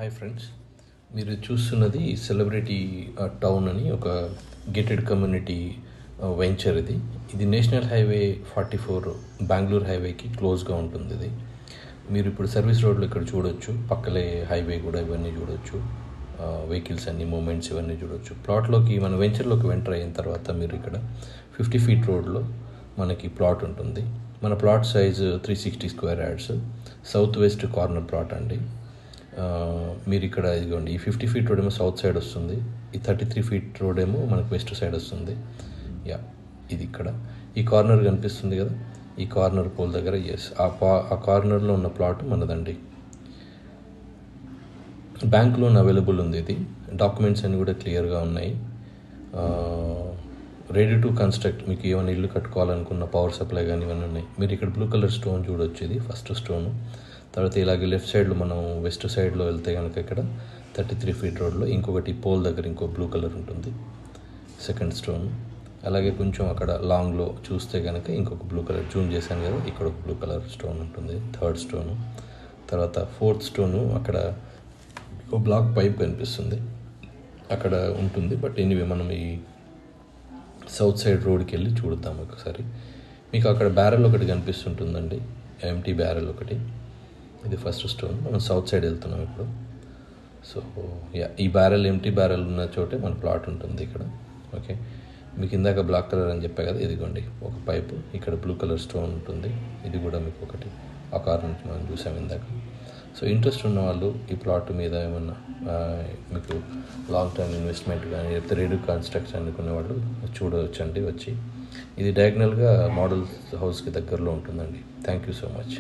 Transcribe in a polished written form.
Hi friends, మీరు చూస్తున్నది celebrity town అని ఒక గేటెడ్ కమ్యూనిటీ వెంచర్. ఇది నేషనల్ హైవే 44 బెంగళూరు హైవేకి క్లోజ్గా ఉంటుంది. ఇది మీరు ఇప్పుడు సర్వీస్ రోడ్లో ఇక్కడ చూడొచ్చు. పక్కలే హైవే కూడా ఇవన్నీ చూడొచ్చు. వెహికల్స్ అన్ని మూమెంట్స్ ఇవన్నీ చూడొచ్చు. ప్లాట్లోకి మన వెంచర్లోకి ఎంటర్ అయిన తర్వాత మీరు ఇక్కడ 50 feet రోడ్లో మనకి ప్లాట్ ఉంటుంది. మన plot size 360 square yards, south west corner plot అండి. మీరు ఇక్కడ ఇదిగోండి, ఈ 50 feet రోడ్ ఏమో సౌత్ సైడ్ వస్తుంది, ఈ 33 feet రోడ్ ఏమో మనకు వెస్ట్ సైడ్ వస్తుంది. ఇది ఇక్కడ ఈ కార్నర్ కనిపిస్తుంది కదా, ఈ కార్నర్ పోల్ దగ్గర ఆ కార్నర్లో ఉన్న ప్లాట్ మనదండి. బ్యాంక్ లోన్ అవైలబుల్ ఉంది. ఇది డాక్యుమెంట్స్ అన్నీ కూడా క్లియర్గా ఉన్నాయి. Ready to construct. మీకు ఏమైనా ఇల్లు కట్టుకోవాలనుకున్న పవర్ సప్లై కానీ ఇవన్నీ ఉన్నాయి. మీరు ఇక్కడ బ్లూ కలర్ స్టోన్ చూడొచ్చు. ఇది ఫస్ట్ స్టోను. తర్వాత ఇలాగే లెఫ్ట్ సైడ్లో మనం వెస్ట్ సైడ్లో వెళ్తే కనుక ఇక్కడ 33 feet రోడ్లో ఇంకొకటి పోల్ దగ్గర ఇంకో బ్లూ కలర్ ఉంటుంది, సెకండ్ స్టోన్. అలాగే కొంచెం అక్కడ లాంగ్లో చూస్తే కనుక ఇంకొక బ్లూ కలర్, జూమ్ చేశాను కదా, ఇక్కడ ఒక బ్లూ కలర్ స్టోన్ ఉంటుంది, థర్డ్ స్టోను. తర్వాత ఫోర్త్ స్టోను అక్కడ ఒక బ్లాక్ పైప్ కనిపిస్తుంది, అక్కడ ఉంటుంది. బట్ ఎనీవే మనం ఈ సౌత్ సైడ్ రోడ్కి వెళ్ళి చూద్దాం ఒకసారి. మీకు అక్కడ బ్యారెల్ ఒకటి కనిపిస్తుంటుందండి, ఎంటీ బ్యారెల్ ఒకటి. ఇది ఫస్ట్ స్టోన్. మనం సౌత్ సైడ్ వెళ్తున్నాం ఇప్పుడు. సో ఈ బ్యారెల్, ఎంటీ బ్యారెల్ ఉన్న చోటే మన ప్లాట్ ఉంటుంది ఇక్కడ. ఓకే, మీకు ఇందాక బ్లాక్ కలర్ అని చెప్పా కదా, ఇదిగోండి ఒక పైపు, ఇక్కడ బ్లూ కలర్ స్టోన్ ఉంటుంది. ఇది కూడా మీకు ఒకటి ఆ కార్ నుంచి మనం చూసాం ఇందాక. సో ఇంట్రెస్ట్ ఉన్న వాళ్ళు ఈ ప్లాట్ మీద ఏమన్నా మీకు లాంగ్ టర్మ్ ఇన్వెస్ట్మెంట్ కానీ లేకపోతే రెడీ కన్స్ట్రక్షన్ అనుకునే వాళ్ళు చూడవచ్చండి వచ్చి. ఇది డయాగ్నల్గా మోడల్ హౌస్కి దగ్గరలో ఉంటుందండి. Thank you so much.